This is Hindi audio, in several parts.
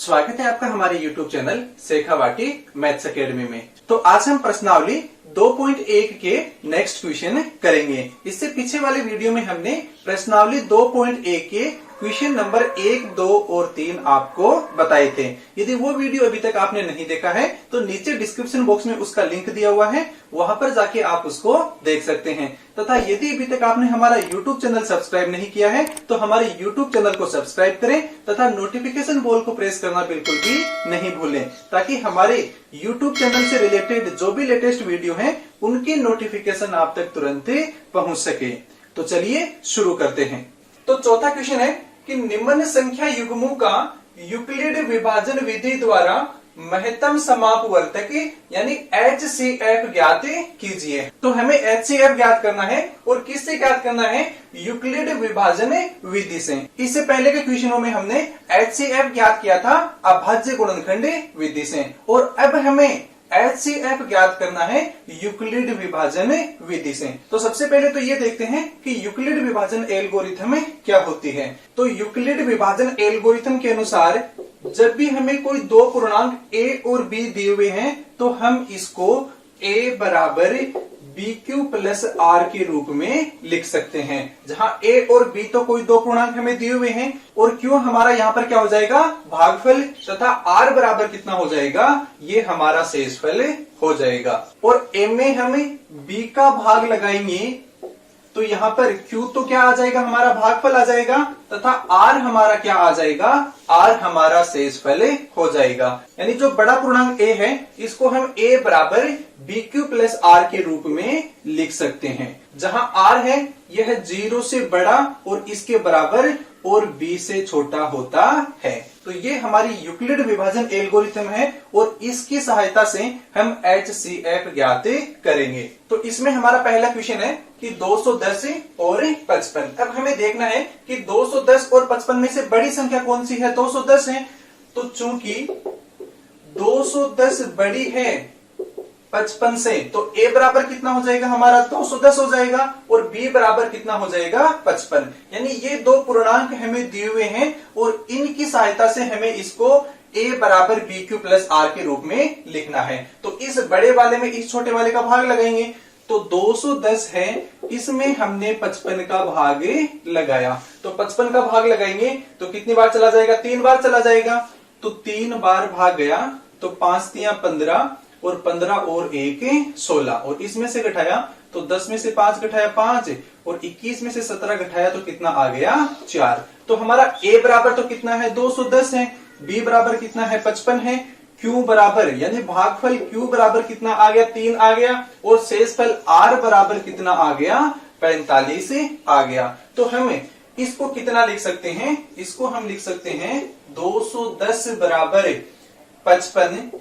स्वागत है आपका हमारे YouTube channel Shekhawati maths academy में। तो आज हम प्रश्नावली 2.1 के नेक्स्ट क्वेश्चन करेंगे। इससे पीछे वाले वीडियो में हमने प्रश्नावली 2.1 के क्वेश्चन नंबर 1, 2 और 3 आपको बताए थे। यदि वो वीडियो अभी तक आपने नहीं देखा है तो नीचे डिस्क्रिप्शन बॉक्स में उसका लिंक दिया हुआ है, वहां पर जाके आप उसको देख सकते हैं। तथा यदि अभी तक आपने हमारा YouTube चैनल सब्सक्राइब नहीं किया है तो हमारे YouTube चैनल को सब्सक्राइब करें तथा नोटिफिकेशन बेल को प्रेस करना बिल्कुल भी नहीं भूलें, ताकि हमारे YouTube चैनल से रिलेटेड जो भी लेटेस्ट वीडियो है उनकी नोटिफिकेशन आप तक तुरंत पहुंच सके। तो चलिए शुरू करते हैं। तो चौथा क्वेश्चन है कि निम्न संख्या युग्मों का यूक्लिड विभाजन विधि द्वारा महत्तम समापवर्तक यानी HCF ज्ञात कीजिए। तो हमें HCF ज्ञात करना है और किससे ज्ञात करना है? यूक्लिड विभाजन विधि से। इससे पहले के क्वेश्चनों में हमने HCF ज्ञात किया था अभाज्य गुणनखंड विधि से, और अब हमें HCF ज्ञात करना है यूक्लिड विभाजन विधि से। तो सबसे पहले तो ये देखते हैं कि यूक्लिड विभाजन एल्गोरिथम क्या होती है। तो यूक्लिड विभाजन एल्गोरिथम के अनुसार जब भी हमें कोई दो पूर्णांक A और B दिए हुए हैं तो हम इसको A बराबर BQ प्लस R के रूप में लिख सकते हैं, जहां A और B तो कोई दो पूर्णांक हमें दिए हुए हैं और Q हमारा यहाँ पर क्या हो जाएगा? भागफल, तथा R बराबर कितना हो जाएगा? ये हमारा शेषफल हो जाएगा। और A में हमें B का भाग लगाएंगे तो यहाँ पर Q तो क्या आ जाएगा? हमारा भागफल आ जाएगा, तथा R हमारा क्या आ जाएगा? R हमारा शेषफल हो जाएगा। यानी जो बड़ा पूर्णांक A है इसको हम A बराबर BQ प्लस R के रूप में लिख सकते हैं, जहां R है यह 0 से बड़ा और इसके बराबर और B से छोटा होता है। तो ये हमारी यूक्लिड विभाजन एल्गोरिथम है और इसकी सहायता से हम HCF ज्ञात करेंगे। तो इसमें हमारा पहला क्वेश्चन है कि 210 और 55। अब हमें देखना है कि 210 और 55 में से बड़ी संख्या कौन सी है? 210 है। तो चूंकि 210 बड़ी है 55 से, तो A बराबर कितना हो जाएगा? हमारा 210 हो जाएगा और B बराबर कितना हो जाएगा? 55। यानी ये दो पूर्णांक हमें दिए हुए हैं और इनकी सहायता से हमें इसको A बराबर BQ प्लस R के रूप में लिखना है। तो इस बड़े वाले में इस छोटे वाले का भाग लगाएंगे। तो 210 है, इसमें हमने 55 का भाग लगाया। तो 55 का भाग लगाएंगे तो कितनी बार चला जाएगा? 3 बार चला जाएगा। तो 3 बार भाग गया तो 5 तियां 15 और 15 और 1 16, और इसमें से घटाया तो 10 में से 5 घटाया 5 और 21 में से 17 घटाया तो कितना आ गया? 4। तो हमारा A बराबर तो कितना है? 210 है। B बराबर कितना है? 55 है। Q बराबर यानी भागफल Q बराबर कितना आ गया? 3 आ गया। और शेषफल R बराबर कितना आ गया? 45 आ गया। तो हम इसको कितना लिख सकते हैं? इसको हम लिख सकते हैं 210 बराबर 55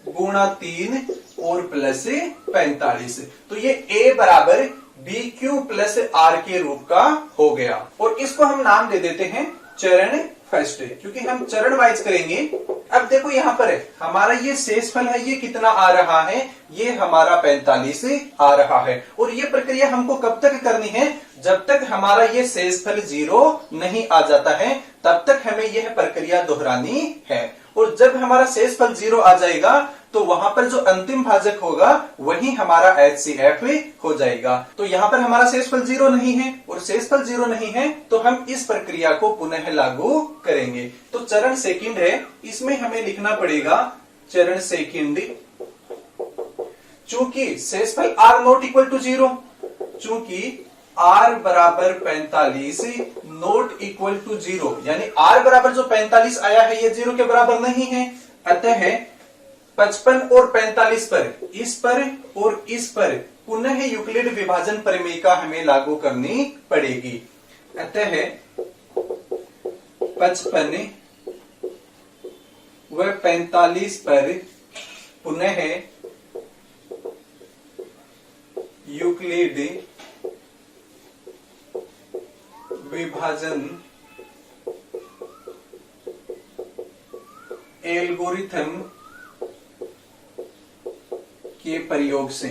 गुणा 3 और प्लस 45। तो ये A बराबर BQ प्लस R के रूप का हो गया। और इसको हम नाम दे देते हैं चरण फर्स्ट, क्योंकि हम चरण वाइज करेंगे। अब देखो यहाँ पर हमारा ये शेषफल है, ये कितना आ रहा है? ये हमारा 45 आ रहा है। और ये प्रक्रिया हमको कब तक करनी है? जब तक हमारा ये शेषफल 0 नहीं आ जाता है तब तक हमें यह प्रक्रिया दोहरानी है। और जब हमारा शेषफल 0 आ जाएगा तो वहां पर जो अंतिम भाजक होगा वही हमारा HCF हो जाएगा। तो यहाँ पर हमारा शेषफल 0 नहीं है और शेषफल 0 नहीं है तो हम इस प्रक्रिया को पुनः लागू करेंगे। तो चरण सेकंड है, इसमें हमें लिखना पड़ेगा चरण सेकंड। चूंकि शेषफल R नॉट इक्वल टू 0, चूंकि R बराबर 45 नॉट इक्वल टू 0, यानी R बराबर जो 45 आया है ये 0 के बराबर नहीं है। अतः 55 और 45 पर, इस पर और इस पर पुनः यूक्लिड विभाजन प्रमेय हमें लागू करनी पड़ेगी। अतः 55 व 45 पर पुनः यूक्लिड विभाजन एल्गोरिथम के प्रयोग से।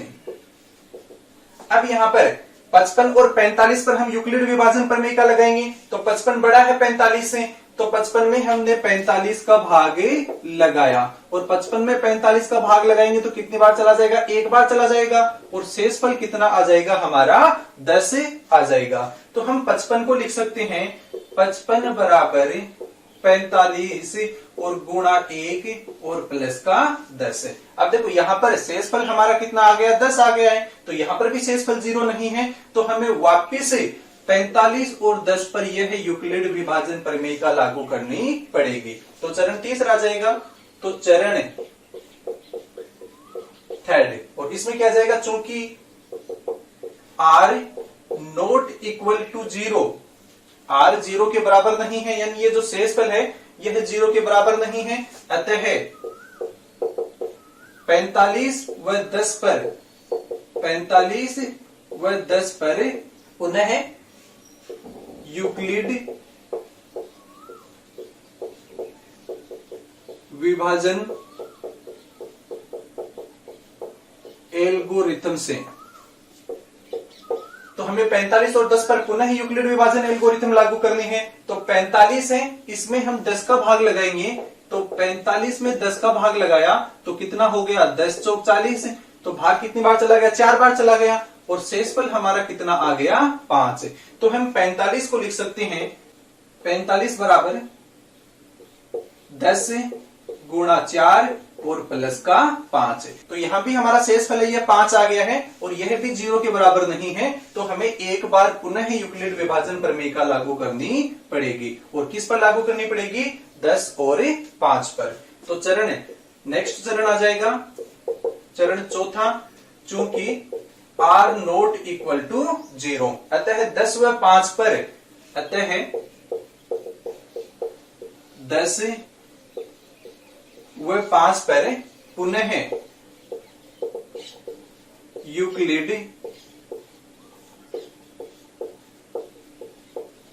अब यहां पर 55 और 45 पर हम यूक्लिड विभाजन प्रमेय का लगाएंगे। तो 55 बड़ा है 45 से, तो 55 में हमने 45 का भाग लगाया और 55 में 45 का भाग लगाएंगे तो कितनी बार चला जाएगा, एक बार चला जाएगा और शेषफल कितना आ जाएगा हमारा 10 आ जाएगा। तो हम 55 को लिख सकते हैं 55 बराबर 45 और गुणा 1 और प्लस का 10। अब देखो यहाँ पर शेषफल हमारा कितना आ गया, 10 आ गया है, तो यहाँ पर भी शेषफल 0 नहीं है, तो हमें वापिस 45 और 10 पर यह यूक्लिड विभाजन प्रमेय लागू करनी पड़ेगी। तो चरण तीसरा जाएगा, तो चरण थर्ड, और इसमें क्या जाएगा, चूंकि r not equal to 0, r 0 के बराबर नहीं है, यानी ये जो शेषफल है यह 0 के बराबर नहीं है, अतः 45 व 10 पर पुनः यूक्लिड विभाजन एल्गोरिथम से, तो हमें 45 और 10 पर पुनः यूक्लिड विभाजन एल्गोरिथम लागू करनी है। तो 45 है, इसमें हम 10 का भाग लगाएंगे, तो 45 में 10 का भाग लगाया तो कितना हो गया, 10 चौक 40, तो भाग कितनी बार चला गया, 4 बार चला गया और शेषफल हमारा कितना आ गया, 5। तो हम 45 को लिख सकते हैं 45 बराबर 10 गुणा 4 और प्लस का 5। तो यहां भी हमारा शेषफल है, यह 5 आ गया है और यह भी 0 के बराबर नहीं है, तो हमें एक बार पुनः यूक्लिड विभाजन प्रमेय लागू करनी पड़ेगी। और किस पर लागू करनी पड़ेगी, 10 और 5 पर। तो नेक्स्ट चरण आ जाएगा चरण चौथा, चूंकि r नॉट इक्वल टू 0, अतः 10 व 5 पर, अतः 10 व 5 पर पुनः यूक्लिड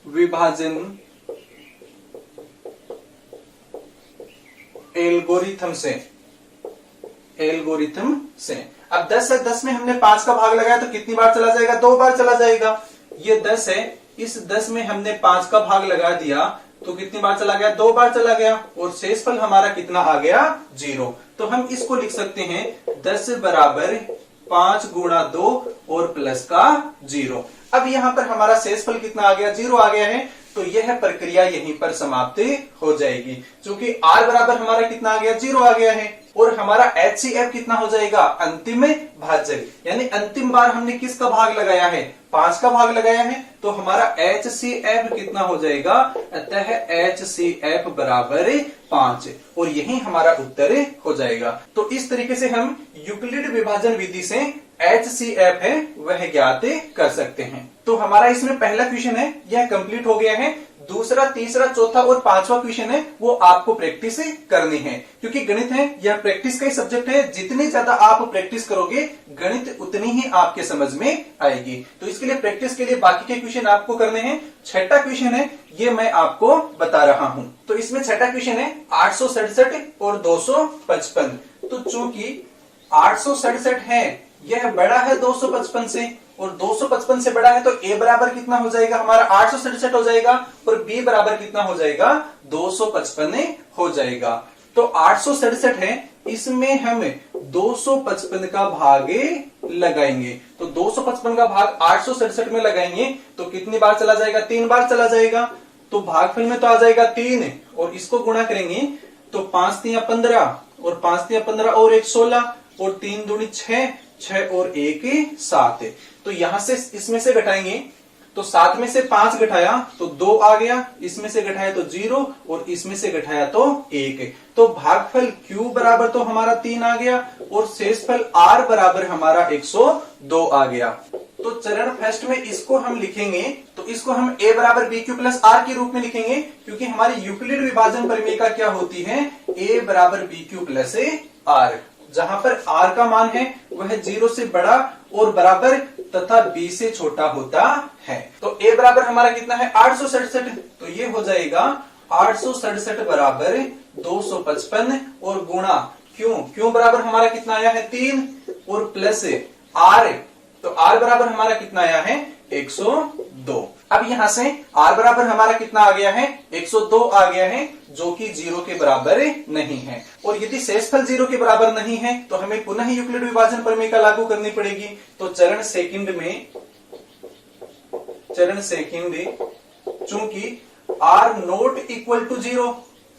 विभाजन एल्गोरिथम से। अब 10 है, 10 में हमने 5 का भाग लगाया तो कितनी बार चला जाएगा, 2 बार चला जाएगा। ये 10 है, इस 10 में हमने 5 का भाग लगा दिया तो कितनी बार चला गया, 2 बार चला गया और शेषफल हमारा कितना आ गया, 0। तो हम इसको लिख सकते हैं 10 बराबर 5 गुणा 2 और प्लस का 0। अब यहाँ पर हमारा शेषफल कितना आ गया, 0 आ गया है, तो यह प्रक्रिया यहीं पर समाप्त हो जाएगी। क्योंकि r बराबर हमारा कितना आ गया, 0 आ गया है और हमारा HCF कितना हो जाएगा, अंतिम भाजक, यानी अंतिम बार हमने किसका भाग लगाया है, 5 का भाग लगाया है, तो हमारा HCF कितना हो जाएगा, अतः HCF बराबर 5 और यही हमारा उत्तर हो जाएगा। तो इस तरीके से हम यूक्लिड विभाजन विधि से HCF है वह ज्ञात कर सकते हैं। तो हमारा इसमें पहला क्वेश्चन है यह कंप्लीट हो गया है। दूसरा, तीसरा, चौथा और पांचवा क्वेश्चन है वो आपको प्रैक्टिस करनी है, क्योंकि गणित है यह प्रैक्टिस का ही सब्जेक्ट है। जितनी ज्यादा आप प्रैक्टिस करोगे गणित उतनी ही आपके समझ में आएगी। तो इसके लिए प्रैक्टिस के लिए बाकी के क्वेश्चन आपको करने हैं। छठा क्वेश्चन है ये मैं आपको बता रहा हूं। तो इसमें छठा क्वेश्चन है 867 और 255। तो चूंकि 867 है यह बड़ा है 255 से और 255 से बड़ा है, तो a बराबर कितना हो जाएगा हमारा 867 हो जाएगा और b बराबर कितना हो जाएगा 255 हो जाएगा। तो 867 है, इसमें हम 255 का भाग लगाएंगे। तो 255 का भाग 867 में लगाएंगे तो कितनी बार चला जाएगा, 3 बार चला जाएगा। तो भागफल में तो आ जाएगा 3 और इसको गुणा करेंगे तो 5 3 15 और 5 3 15 और 1 16 और 3 दूनी 6 6 और 1 7। तो यहां से इसमें से घटाएंगे तो 7 में से 5 घटाया तो 2 आ गया, इसमें से घटाया तो 0 और इसमें से घटाया तो 1। तो भागफल Q बराबर तो हमारा 3 आ गया और शेषफल R बराबर हमारा 102 आ गया। तो चरण फर्स्ट में इसको हम लिखेंगे तो इसको हम a बराबर BQ प्लस R के रूप में लिखेंगे, क्योंकि हमारी यूक्लिड विभाजन प्रमेय क्या होती है, a बराबर BQ प्लस R, जहां पर R का मान है वह 0 से बड़ा और बराबर तथा B से छोटा होता है। तो A बराबर हमारा कितना है 867, तो ये हो जाएगा 867 बराबर 255 और गुणा Q बराबर हमारा कितना आया है 3 और प्लस R, तो R बराबर हमारा कितना आया है 102। अब यहां से r बराबर हमारा कितना आ गया है, 102 आ गया है, जो कि 0 के बराबर नहीं है। और यदि शेषफल 0 के बराबर नहीं है तो हमें पुनः यूक्लिड विभाजन प्रमेय का लागू करनी पड़ेगी। तो चरण सेकंड चूंकि r not equal to 0,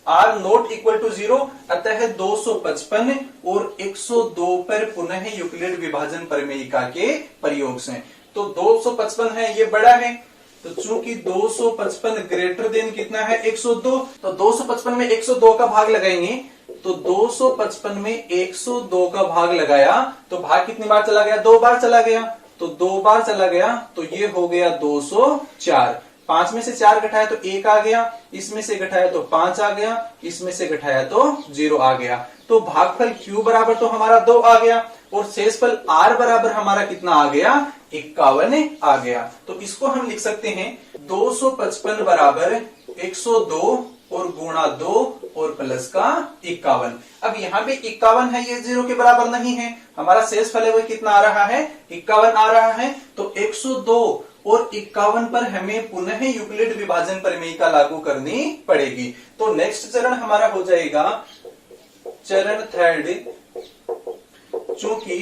r not equal to 0, अतः 255 और 102 पर पुनः यूक्लिड विभाजन प्रमेयिका के प्रयोग से। तो 255 है, ये बड़ा है, तो चूंकि 255 ग्रेटर देन कितना है, 102, तो 255 में 102 का भाग लगाएंगे। तो 255 में 102 का भाग लगाया तो भाग कितनी बार चला गया, 2 बार चला गया। तो 2 बार चला गया तो ये हो गया 204। 5 में से 4 घटाया तो 1 आ गया, इसमें से घटाया तो 5 आ गया, इसमें से घटाया तो 0 आ गया। तो भागफल Q बराबर तो हमारा 2 आ गया और शेषफल R बराबर हमारा कितना आ गया, 51 आ गया। तो इसको हम लिख सकते हैं 255 बराबर 102 और गुणा 2 और प्लस का 51। अब यहाँ पे 51 है, ये 0 के बराबर नहीं है, हमारा शेषफल है वो कितना आ रहा है, 51 आ रहा है। तो 102 और 51 पर हमें पुनः यूक्लिड विभाजन प्रमेयिका लागू करनी पड़ेगी। तो नेक्स्ट चरण हमारा हो जाएगा चरण थर्ड, चूंकि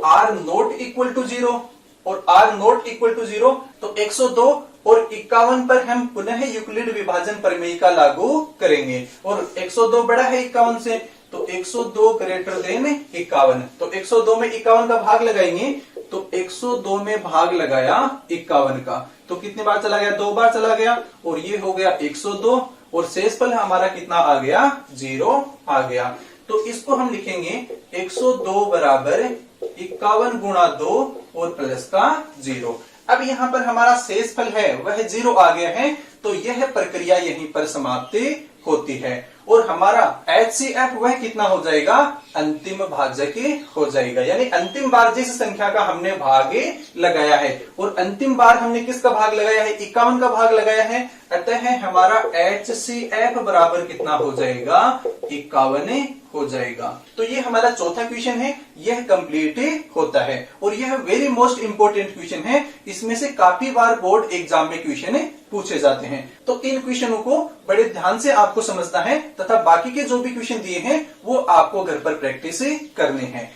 r नॉट इक्वल टू 0 और r नॉट इक्वल टू 0, तो 102 और 51 पर हम पुनः यूक्लिड विभाजन प्रमेयिका लागू करेंगे। और 102 बड़ा है 51 से, तो 102 ग्रेटर देन 51। तो 102 में 51 का भाग लगाएंगे, तो 102 में भाग लगाया 51 का, तो कितनी बार चला गया, 2 बार चला गया, और ये हो गया 102 और शेषफल हमारा कितना आ गया, 0 आ गया। तो इसको हम लिखेंगे 102 बराबर 51 गुणा 2 और प्लस का 0। अब यहाँ पर हमारा शेषफल है वह 0 आ गया है, तो यह प्रक्रिया यहीं पर समाप्ति होती है और हमारा HCF वह कितना हो जाएगा, अंतिम भाजक हो जाएगा। यानी अंतिम बार जिस संख्या का हमने भाग लगाया है, और अंतिम बार हमने किसका भाग लगाया है, 51 का भाग लगाया है, अतः हमारा HCF बराबर कितना हो जाएगा, 51 हो जाएगा। तो ये हमारा चौथा क्वेश्चन है, यह कंप्लीट होता है और यह वेरी मोस्ट इंपोर्टेंट क्वेश्चन है। इसमें से काफी बार बोर्ड एग्जाम में क्वेश्चन पूछे जाते हैं, तो इन क्वेश्चनों को बड़े ध्यान से आपको समझना है तथा बाकी के जो भी क्वेश्चन दिए हैं वो आपको घर पर प्रैक्टिस करने हैं।